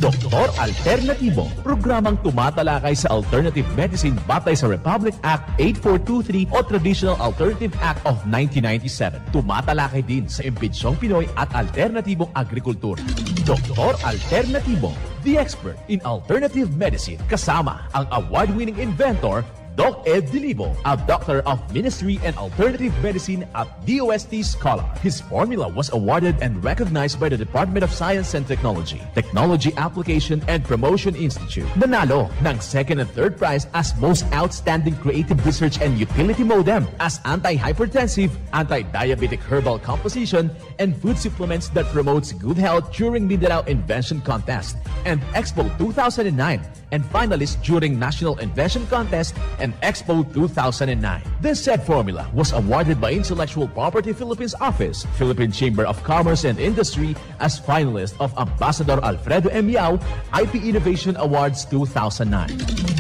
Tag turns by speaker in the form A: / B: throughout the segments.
A: Doktor Alternatibo, programang tumatalakay sa alternative medicine batay sa Republic Act 8423 o Traditional Alternative Act of 1997. Tumatalakay din sa imbitsyong Pinoy at alternatibong agrikultura. Doktor Alternatibo, the expert in alternative medicine, kasama ang award-winning inventor Doc Ed Dilibo, a doctor of ministry and alternative medicine at DOST Scholar. His formula was awarded and recognized by the Department of Science and Technology, Technology Application and Promotion Institute. Nanalo ng second and third prize as Most Outstanding Creative Research and Utility Modem, as anti-hypertensive, anti-diabetic herbal composition, and food supplements that promotes good health during Mindanao Invention Contest and Expo 2009, and finalist during National Invention Contest and Expo 2009. This said formula was awarded by Intellectual Property Philippines Office, Philippine Chamber of Commerce and Industry as finalist of Ambassador Alfredo M. Yao IP Innovation Awards 2009.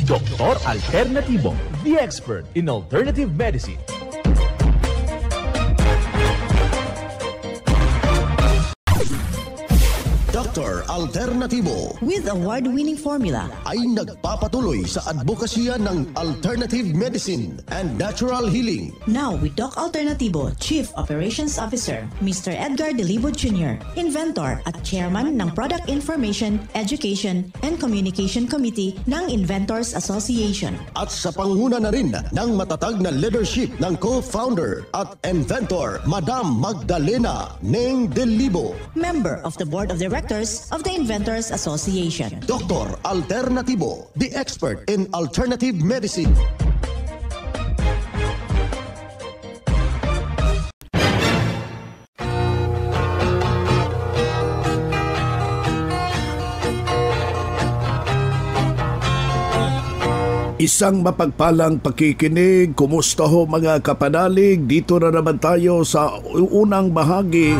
A: Doktor Alternatibo, the expert in alternative medicine.
B: Dr. Alternatibo
C: with award-winning formula
B: ay nagpapatuloy sa advokasya ng alternative medicine and natural healing.
C: Now with Doc Alternatibo, Chief Operations Officer, Mr. Edgar Dilibo Jr., Inventor at Chairman ng Product Information, Education and Communication Committee ng Inventors Association.
B: At sa panguna na rin ng matatag na leadership ng co-founder at inventor, Madam Magdalena Neng Dilibo,
C: Member of the Board of Directors of the Inventors Association.
B: Dr. Alternatibo, the expert in alternative medicine.
D: Isang mapagpalang pakikinig. Kumusta ho mga kapanalig? Dito na naman tayo sa unang bahagi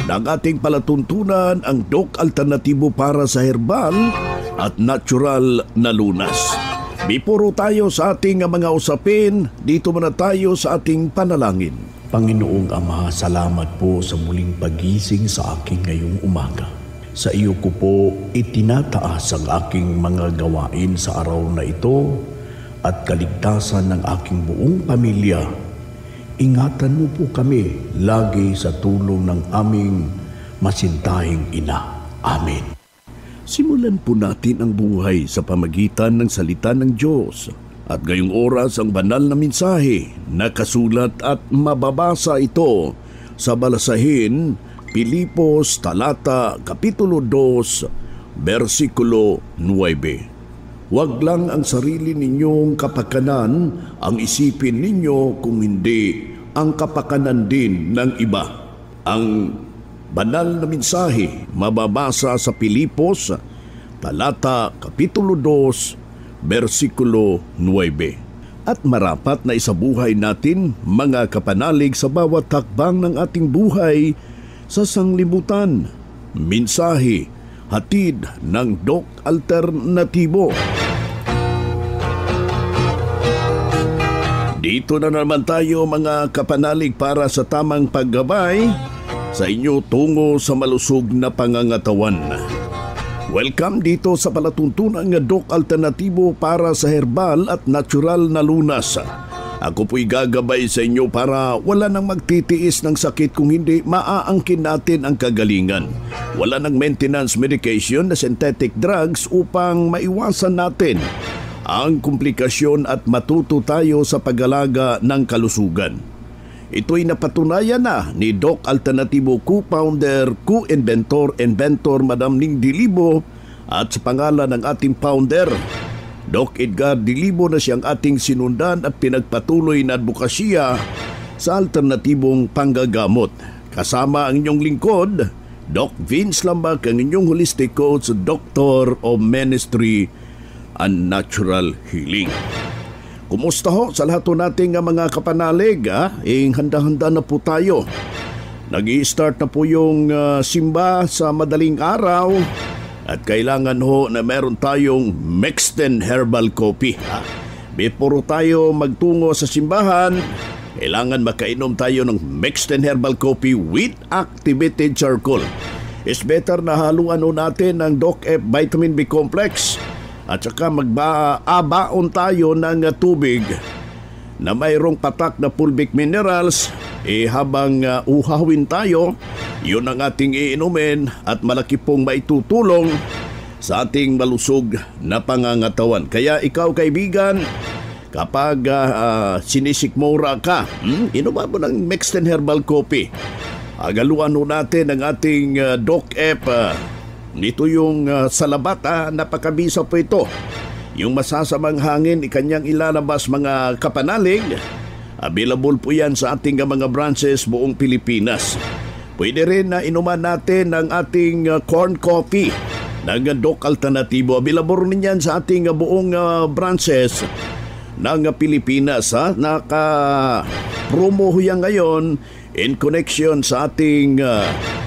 D: ng ating palatuntunan, ang Doc Alternatibo para sa herbal at natural na lunas. Bipuro tayo sa ating mga usapin. Dito muna tayo sa ating panalangin.
E: Panginoong Ama, salamat po sa muling pagising sa akin ngayong umaga. Sa iyo ko po itinataas ang aking mga gawain sa araw na ito at kaligtasan ng aking buong pamilya. Ingatan mo po kami lagi sa tulong ng aming masintahing ina. Amen.
D: Simulan po natin ang buhay sa pamagitan ng salita ng Diyos. At ngayong oras ang banal na mensahe, nakasulat at mababasa ito sa Balasahin, Pilipos, talata, kapitulo 2, versikulo 9. Huwag lang ang sarili ninyong kapakanan ang isipin ninyo, kung hindi ang kapakanan din ng iba. Ang banal na mensahe mababasa sa Pilipos, talata, kapitulo 2, versikulo 9. At marapat na isabuhay natin, mga kapanalig, sa bawat hakbang ng ating buhay sa sanglibutan. Mensahe hatid ng Doc Alternatibo. Dito na naman tayo mga kapanalig para sa tamang paggabay sa inyo tungo sa malusog na pangangatawan. Welcome dito sa palatuntunan ng Doc Alternatibo para sa herbal at natural na lunas. Ako po'y gagabay sa inyo para wala nang magtitiis ng sakit, kung hindi maaangkin natin ang kagalingan. Wala nang maintenance medication na synthetic drugs upang maiwasan natin ang komplikasyon at matuto tayo sa pag-alaga ng kalusugan. Ito'y napatunayan na ni Doc Alternatibo co-founder, co-inventor, Madam Ning Dilibo, at sa pangalan ng ating founder, Doc Edgar Dilibo, na siyang ating sinundan at pinagpatuloy na advokasya sa alternatibong panggagamot. Kasama ang inyong lingkod, Doc Vince Lambak, ang inyong holistic coach, Doctor of Ministry and Natural Healing. Kumusta ho sa lahat nating mga kapanalig? Handa-handa na po tayo. Nag-i-start na po yung simba sa madaling araw. At kailangan ho na meron tayong Mexten Herbal Coffee. Before tayo magtungo sa simbahan, kailangan makainom tayo ng Mexten Herbal Coffee with activated charcoal. is better na haluan natin ng Doc F Vitamin B Complex at saka magbaon tayo ng tubig na mayroong patak na fulvic minerals. Habang uhawin tayo, yun ang ating iinumin at malaki pong maitutulong sa ating malusog na pangangatawan. Kaya ikaw kaibigan, kapag sinisikmura ka, inuman mo ng mixed and herbal coffee. Agaluan natin ang ating Doc F. Nito yung salabat, napakabisa po ito. Yung masasamang hangin, ikanyang ilalabas mga kapanalig. Available po yan sa ating mga branches buong Pilipinas. Pwede rin na inuman natin ang ating corn coffee ng Doc Alternativo. Available rin yan sa ating buong branches ng Pilipinas. Naka-promo yan ngayon in connection sa ating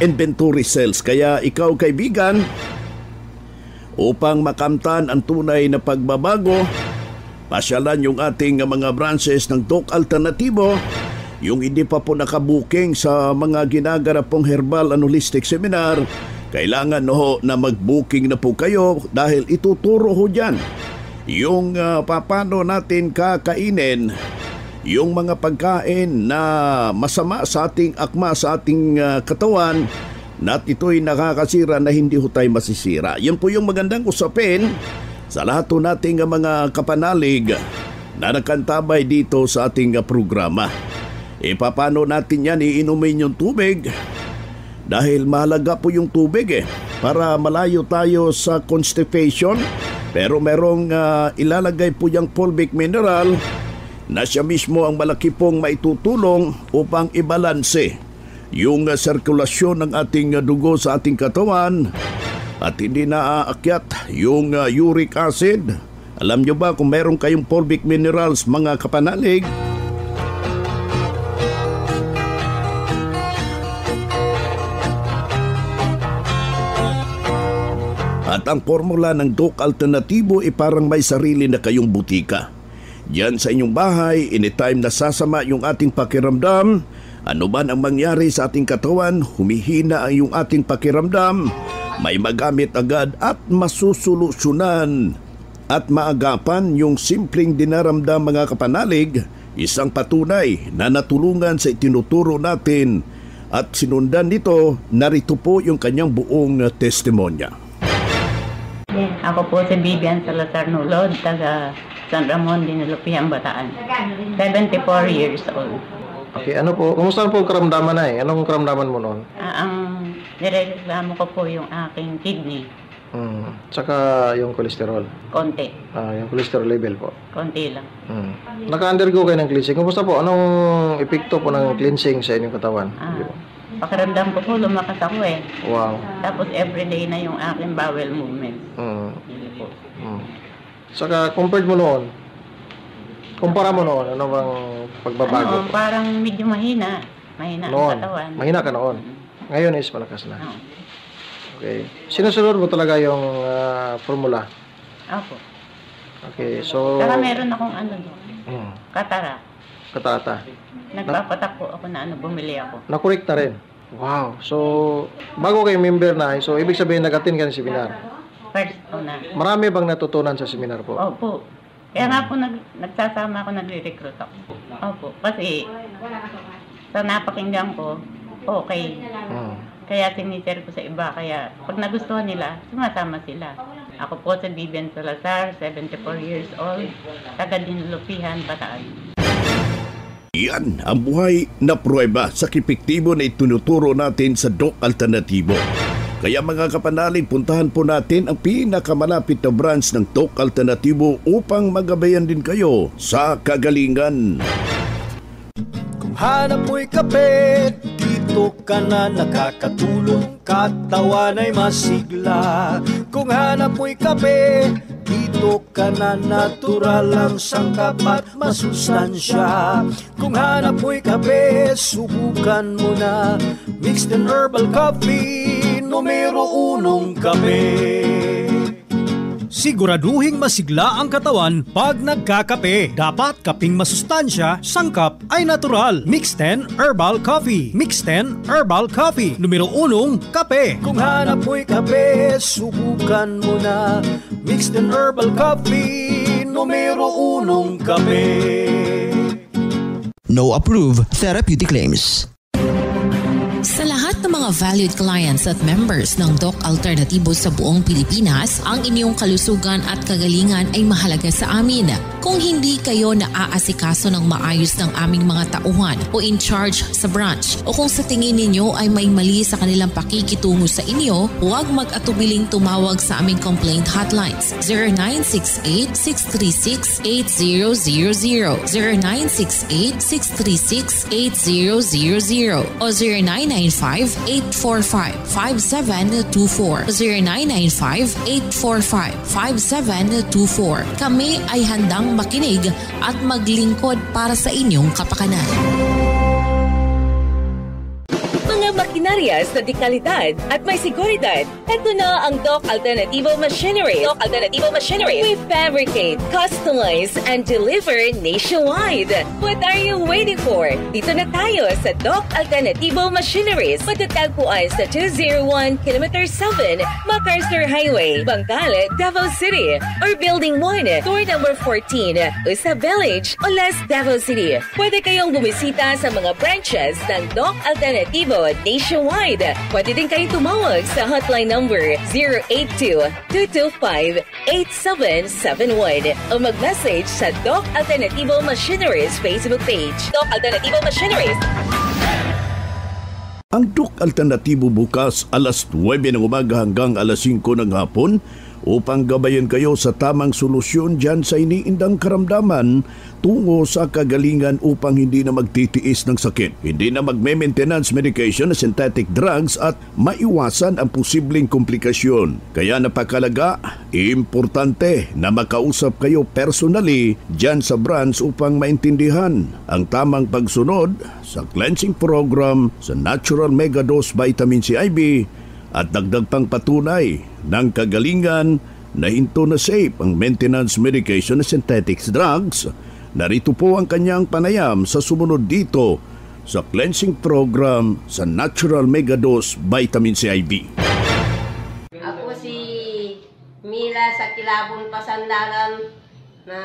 D: inventory sales. Kaya ikaw kaibigan, upang makamtan ang tunay na pagbabago, pasyalan yung ating mga branches ng Doc Alternativo. Yung hindi pa po nakabuking sa mga ginaganap pong herbal and holistic seminar, kailangan na mag-booking na po kayo dahil ituturo ho dyan yung paano natin kakainin yung mga pagkain na masama sa ating akma, sa ating katawan, na ito'y nakakasira na hindi ho tayo masisira. Yan po yung magandang usapin sa lahat po nating mga kapanalig na nagkantabay dito sa ating programa. Paano natin yan iinumin yung tubig? Dahil mahalaga po yung tubig para malayo tayo sa constipation. Pero merong ilalagay po yung fulvic mineral na siya mismo ang malaki pong maitutulong upang ibalanse yung sirkulasyon ng ating dugo sa ating katawan at hindi naaakyat yung uric acid. Alam nyo ba kung meron kayong fulvic minerals mga kapanalig? At ang formula ng Doc Alternativo parang may sarili na kayong butika. Diyan sa inyong bahay, anytime nasasama yung ating pakiramdam, ano man ang mangyari sa ating katawan, humihina ang yung ating pakiramdam, may magamit agad at masusolusyonan at maagapan yung simpleng dinaramdam mga kapanalig, isang patunay na natulungan sa itinuturo natin at sinundan nito. Narito po yung kanyang buong testimonya.
F: Ako po si Vivian Salazar Nulod, taga San Ramon, Dinalupihan, Bataan. 74 years old.
G: Okay, ano po? Kumusta po karamdaman na Anong karamdaman mo noon?
F: Ang nireklamo ko po yung aking kidney.
G: Tsaka yung kolesterol?
F: Konti.
G: Yung kolesterol level po?
F: Konti lang.
G: Naka-undergo kayo ng cleansing. Kumusta po? Anong epekto po ng cleansing sa inyong katawan?
F: Pakiramdam ko po, lumakas ako
G: Wow.
F: Tapos everyday na yung aking bowel movement.
G: Saka compared mo noon, kumpara mo noon, ano bang pagbabago?
F: Parang medyo mahina. Mahina ang katawan.
G: Mahina ka noon. Ngayon is malakas na. Okay. Sinusunod mo talaga yung formula?
F: Opo.
G: Okay, so...
F: Saka meron akong
G: Katarata.
F: Nagpapatak po ako na bumili ako.
G: Na-correct na rin? Wow. So, bago kayo member na, so ibig sabihin nag-attend ka ng seminar?
F: First na.
G: Marami bang natutunan sa seminar po?
F: Opo. Kaya nga po nagsasama ako, nagre-recruit ako. Opo. Kasi sa napakinggan ko, okay. Kaya sinishare ko sa iba. Kaya pag nagustuhan nila, sumasama sila. Ako po si Vivian Salazar, 74 years old, taga Dinalupihan, Bataan.
D: Yan ang buhay na pruweba sa epektibo na itinuturo natin sa Doc Alternativo. Kaya mga kapanalig, puntahan po natin ang pinakamalapit na branch ng Doc Alternativo upang magabayan din kayo sa kagalingan.
H: Kung hanap mo'y kape, dito ka na nakakatulong, katawan ay masigla. Kung hanap mo'y kape, dito ka na natural ang sangkap at masustansya. Kung hanap mo'y kape, subukan mo na mixed and herbal coffee, numero 1 kape. Siguraduhing masigla ang katawan pag nagkakape. Dapat kaping masustansya, sangkap ay natural. Mix 10 Herbal Coffee. Mix 10 Herbal Coffee. Numero 1, kape. Kung hanap mo'y kape, subukan mo na. Mix 10 Herbal Coffee. Numero 1, kape.
I: No approved therapeutic claims.
J: Sa lahat ng mga valued clients at members ng Doc Alternativo sa buong Pilipinas, ang inyong kalusugan at kagalingan ay mahalaga sa amin. Kung hindi kayo naaasikaso ng maayos ng aming mga tauhan o in charge sa branch, o kung sa tingin ninyo ay may mali sa kanilang pakikitungo sa inyo, huwag mag-atubiling tumawag sa aming complaint hotlines 0968-636-8000, 0968-636-8000 o 0995-845-5724, 0995-845-5724. Kami ay handang makinig at maglingkod para sa inyong kapakanan.
K: Mga makinarias na dekalidad at may seguridad. Ito na ang Doc Alternativo Machinery. Doc Alternativo Machinery. We fabricate, customize, and deliver nationwide. What are you waiting for? Dito na tayo sa Doc Alternativo Machineries. Matatagpuan sa 201 km 7 MacArthur Highway, Bangkal, Davao City. Or Building 1, Door number 14, Usa Village, Olas, Davao City. Pwede kayong bumisita sa mga branches ng Doc Alternativo nationwide. Pwede din kayong tumawag sa hotline number 082-225-8771 o mag-message sa Doc Alternativo Machineries Facebook page. Doc Alternativo Machineries.
D: Ang Doc Alternativo bukas alas 9 ng umaga hanggang alas 5 ng hapon upang gabayan kayo sa tamang solusyon dyan sa iniindang karamdaman tungo sa kagalingan upang hindi na magtitiis ng sakit, hindi na magme-maintenance medication na synthetic drugs at maiwasan ang posibleng komplikasyon. Kaya napakalaga, importante na makausap kayo personally dyan sa branch upang maintindihan ang tamang pagsunod sa cleansing program sa Natural Megadose Vitamin C IV at dagdag pang patunay ng kagalingan na hinto na safe ang maintenance medication na synthetic drugs. Narito po ang kanyang panayam sa sumunod dito sa cleansing program sa Natural Megadose Vitamin C IV.
L: Ako si Mila sa Kilabon, Pasandaran na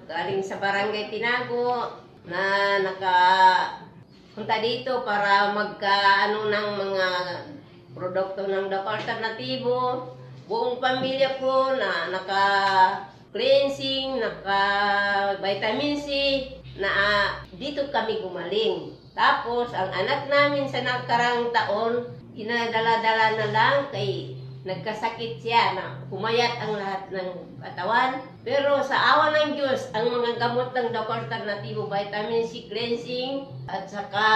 L: galing sa Barangay Tinago na nakapunta dito para magkaano ng mga produkto ng Doc Alternativo. Buong pamilya ko na naka-cleansing, naka-vitamin C, na dito kami gumaling. Tapos, ang anak namin sa nakarang taon, inadala-dala na lang kay nagkasakit siya na pumayat ang lahat ng katawan. Pero sa awa ng Diyos, ang mga gamot ng Doc Alternativo, vitamin C cleansing, at saka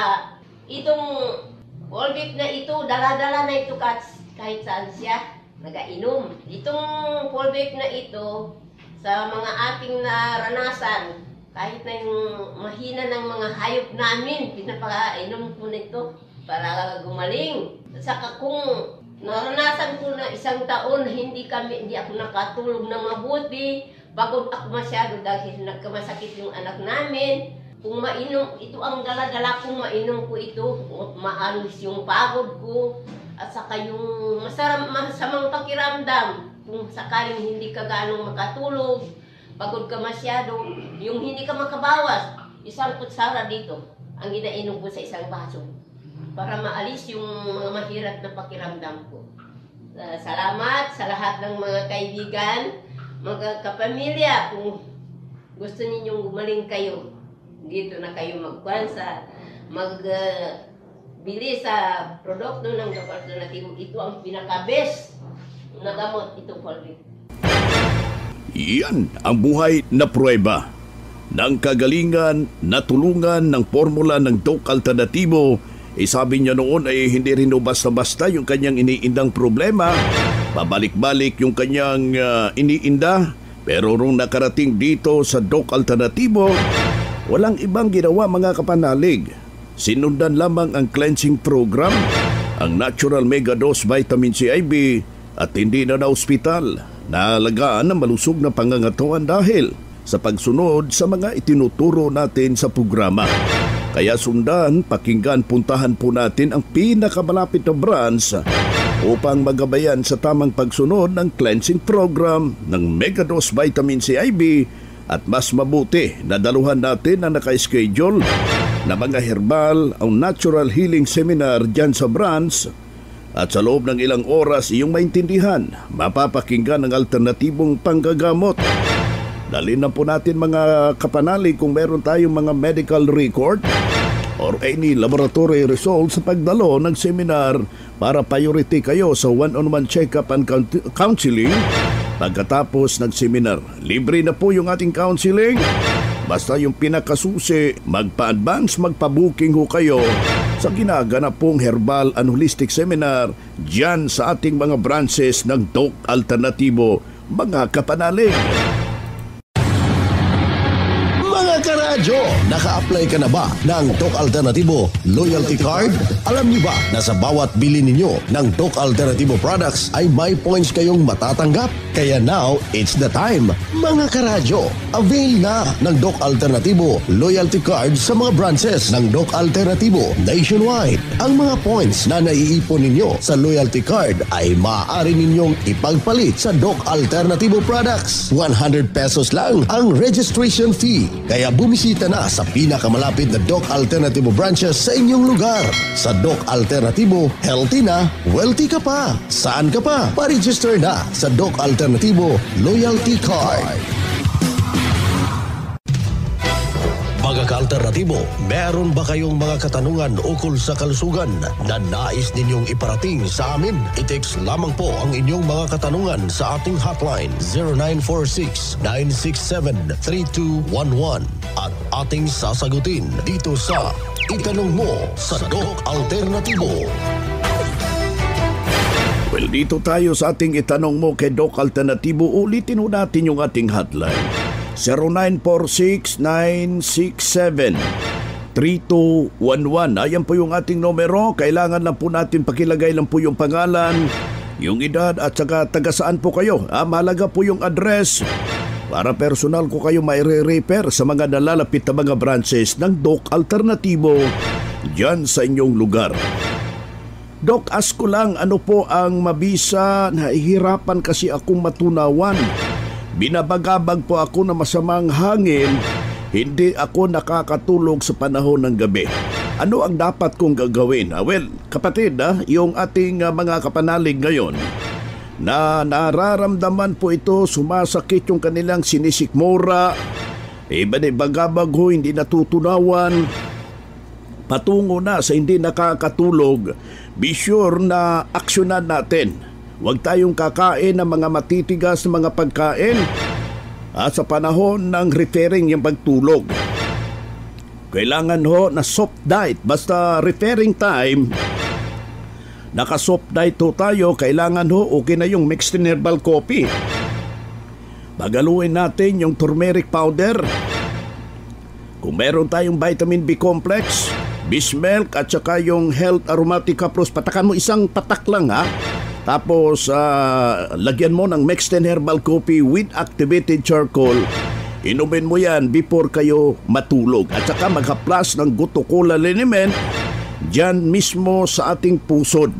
L: itong Volvic na ito, dala-dala na ito kahit saan siya nagainom. Itong Volvic na ito, sa mga ating naranasan, kahit na yung mahina ng mga hayop namin, pinapainom ko nito para gumaling. At saka kung naranasan ko na isang taon, hindi ako nakatulog na mabuti, pagod ako masyado dahil nagkamasakit yung anak namin. Kung mainom, ito ang dala-dala kong mainom ko ito, maalis yung pagod ko, at saka yung masamang pakiramdam, kung sakaling hindi ka ganong makatulog, pagod ka masyado, yung hindi ka makabawas, isang kutsara dito, ang ginainom ko sa isang baso, para maalis yung mga mahirap na pakiramdam ko. Salamat sa lahat ng mga kaibigan, mga kapamilya, kung gusto ninyong gumaling kayo, dito na kayo magbili sa produkto ng Doc Alternativo. Ito ang pinaka-best na gamot, itong Volvic.
D: Yan ang buhay na pruweba ng kagalingan na tulungan ng formula ng Doc Alternativo. Sabi niya noon ay hindi rin basta-basta yung kanyang iniindang problema. Pabalik-balik yung kanyang iniinda. Pero nung nakarating dito sa Doc Alternativo, walang ibang ginawa mga kapanalig. Sinundan lamang ang cleansing program, ang Natural Megadose Vitamin C IV at hindi na ospital. Naalagaan ng malusog na pangangatawan dahil sa pagsunod sa mga itinuturo natin sa programa. Kaya sundan, pakinggan, puntahan po natin ang pinakamalapit na branch upang magabayan sa tamang pagsunod ng cleansing program ng Megadose Vitamin C IV at mas mabuti na daluhan natin na naka-schedule na mga herbal o natural healing seminar dyan sa branch at sa loob ng ilang oras iyong maintindihan, mapapakinggan ang alternatibong panggagamot. Dalhin na po natin mga kapanalig kung meron tayong mga medical record or any laboratory results sa pagdalo ng seminar para priority kayo sa one-on-one check-up and counseling pagkatapos ng seminar. Libre na po yung ating counseling. Basta yung pinakasusi, magpa-advance, magpa-booking ho kayo sa ginaganap pong herbal and holistic seminar dyan sa ating mga branches ng Doc Alternatibo, mga kapanalig.
B: Karadyo, naka-apply ka na ba ng Doc Alternatibo Loyalty Card? Alam niyo ba na sa bawat bili ninyo ng Doc Alternatibo products ay may points kayong matatanggap? Kaya now, it's the time. Mga karadyo, avail na ng Doc Alternatibo Loyalty Card sa mga branches ng Doc Alternatibo nationwide. Ang mga points na naiipon ninyo sa Loyalty Card ay maaari ninyong ipagpalit sa Doc Alternatibo products. 100 pesos lang ang registration fee. Kaya bumisita na sa pinakamalapit na Doc Alternatibo branches sa inyong lugar. Sa Doc Alternatibo, healthy na, wealthy ka pa. Saan ka pa? Pa-register na sa Doc Alternatibo Loyalty Card. Mga ka-alternatibo, meron ba kayong mga katanungan ukol sa kalusugan na nais ninyong iparating sa amin? I-text lamang po ang inyong mga katanungan sa ating hotline 0946-967-3211 at ating sasagutin dito sa Itanong Mo sa Doc Alternatibo.
D: Well, dito tayo sa ating Itanong Mo kay Doc Alternatibo. Ulitin ho natin yung ating hotline. 0946-967-3211. Ayan po yung ating numero. Kailangan lang po natin pakilagay lang po yung pangalan, yung edad at saka taga saan po kayo. Mahalaga po yung address para personal ko kayo maire-refer sa mga nalalapit na mga branches ng Doc Alternatibo dyan sa inyong lugar. Doc, ask ko lang, ano po ang mabisa? Nahihirapan kasi akong matunawan. Binabagabag po ako na masamang hangin, hindi ako nakakatulog sa panahon ng gabi. Ano ang dapat kong gagawin? Well, kapatid, yung ating mga kapanalig ngayon, na nararamdaman po ito, sumasakit yung kanilang sinisikmura, bagabag ho, hindi natutunawan, patungo na sa hindi nakakatulog, be sure na aksyonan natin. Huwag tayong kakain ng mga matitigas na mga pagkain sa panahon ng referring yung pagtulog. Kailangan ho na soft diet. Basta referring time, naka-soft diet ho tayo. Kailangan ho, okay na yung mixed herbal coffee. Bagaluin natin yung turmeric powder. Kung meron tayong vitamin B complex, Bismilk at saka yung Health Aromatic Plus, patakan mo isang patak lang ha. Tapos, lagyan mo ng mixed herbal coffee with activated charcoal. Inumin mo yan before kayo matulog. At saka mag-haplas ng Guto-Cola liniment dyan mismo sa ating pusod.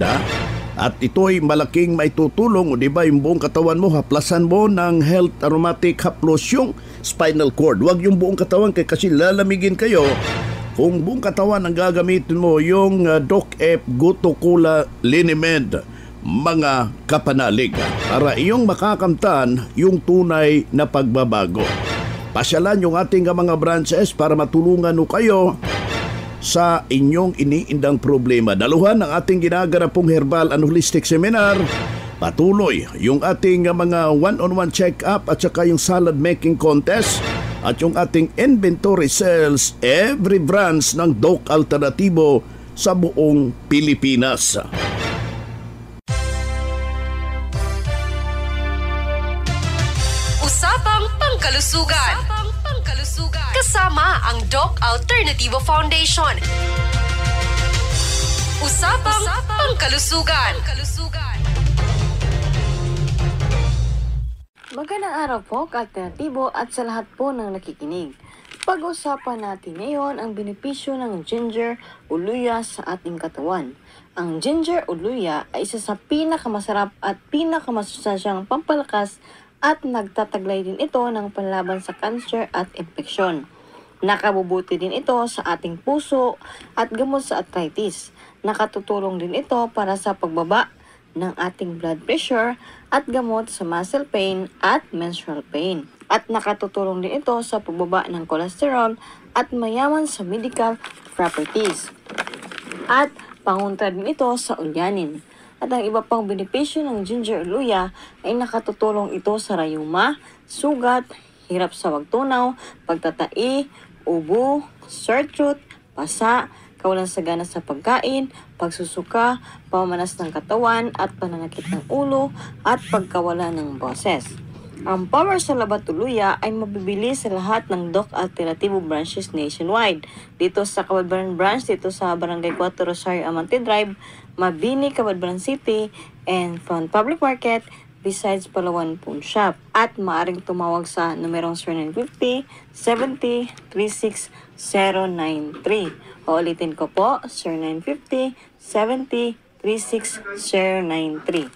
D: At ito'y malaking maitutulong. Di ba yung buong katawan mo, haplasan mo ng Health Aromatic Plus yung spinal cord. Huwag yung buong katawan kasi lalamigin kayo. Kung buong katawan ang gagamitin mo, yung Doc F Guto-Cola liniment, mga kapanalig, para iyong makakamtan yung tunay na pagbabago. Pasyalan yung ating mga branches para matulungan kayo sa inyong iniindang problema. Daluhan ang ating ginaganap pong herbal and holistic seminar. Patuloy yung ating mga one-on-one check-up at saka yung salad making contest at yung ating inventory sales every branch ng Doc Alternatibo sa buong Pilipinas.
M: Pangkalusugan. Kasama ang Doc Alternativo Foundation. Usapang Pangkalusugan.
N: Magandang araw po, ka-alternatibo at sa lahat po ng nakikinig. Pag-usapan natin ngayon ang benepisyo ng ginger o luya sa ating katawan. Ang ginger o luya ay isa sa pinakamasarap at pinakamasustansyang pampalakas at nagtataglay din ito ng panlaban sa cancer at infeksyon. Nakabubuti din ito sa ating puso at gamot sa arthritis. Nakatutulong din ito para sa pagbaba ng ating blood pressure at gamot sa muscle pain at menstrual pain. At nakatutulong din ito sa pagbaba ng cholesterol at mayaman sa medical properties. At pangontra din ito sa ulyanin. At ang iba pang benepisyo ng ginger o luya ay nakatutulong ito sa rayuma, sugat, hirap sa pagtunaw, pagtatai, ubo, sore throat, pasa, kawalan sa gana sa pagkain, pagsusuka, pamamanas ng katawan at pananakit ng ulo at pagkawala ng boses. Ang power sa labat o luya ay mabibili sa lahat ng Doc Alternativo branches nationwide. Dito sa Cabadbaran branch, dito sa Barangay 4 Rosario Amante Drive, Mabini, Cabadbaran City, and Front Public Market, besides Palawan Pawn Shop. At maaring tumawag sa numerong 0950-70-36093. Uulitin ko po, 0950-70-36093.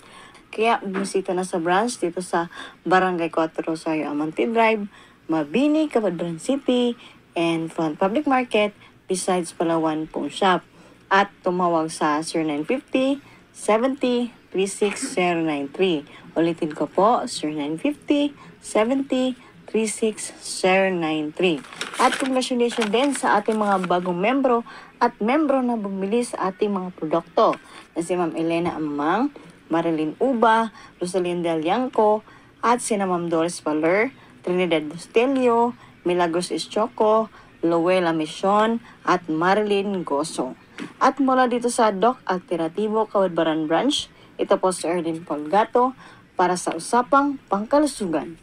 N: Kaya bumisita na sa branch dito sa Barangay 4 Rosario Amante Drive, Mabini, Cabadbaran City, and Front Public Market, besides Palawan Pawn Shop. At tumawag sa 0950-70-36093. Ulitin ko po, 0950-70-36093. At congratulations din sa ating mga bagong membro at membro na bumili sa ating mga produkto na si Ma'am Elena Amamang, Marilyn Uba, Rosalinda Liangco, at sina Ma'am Doris Valer, Trinidad Bustelio, Milagros Ischoco, Luella Mission, at Marilyn Goso. At mula dito sa Doc Alternativo Cabadbaran Branch, ito po si Erlyn Polgato para sa Usapang Pangkalusugan.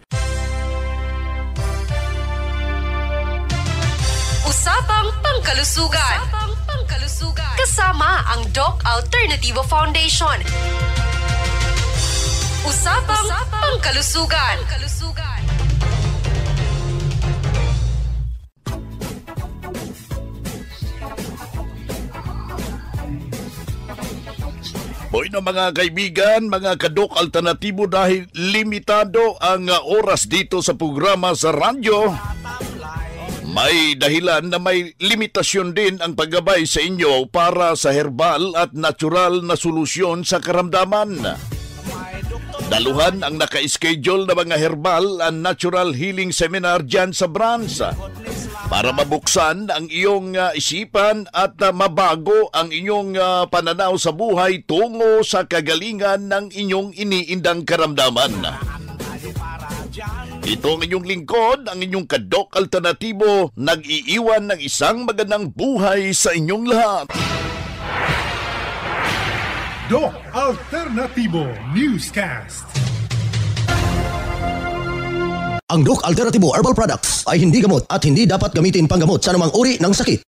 M: Usapang Pangkalusugan. Kasama ang Doc Alternativo Foundation. Usapang Pangkalusugan.
D: Boy na mga kaibigan, mga kadok alternatibo, dahil limitado ang oras dito sa programa sa radyo, may dahilan na may limitasyon din ang paggabay sa inyo para sa herbal at natural na solusyon sa karamdaman. Daluhan ang naka-schedule na mga herbal and natural healing seminar dyan sa branch para mabuksan ang iyong isipan at mabago ang inyong pananaw sa buhay tungo sa kagalingan ng inyong iniindang karamdaman. Ito ang inyong lingkod, ang inyong kadok alternatibo, nag-iiwan ng isang magandang buhay sa inyong lahat.
O: Doc Alternativo Newscast.
B: Ang Doc Alternativo Herbal Products ay hindi gamot at hindi dapat gamitin panggamot sa anumang uri ng sakit.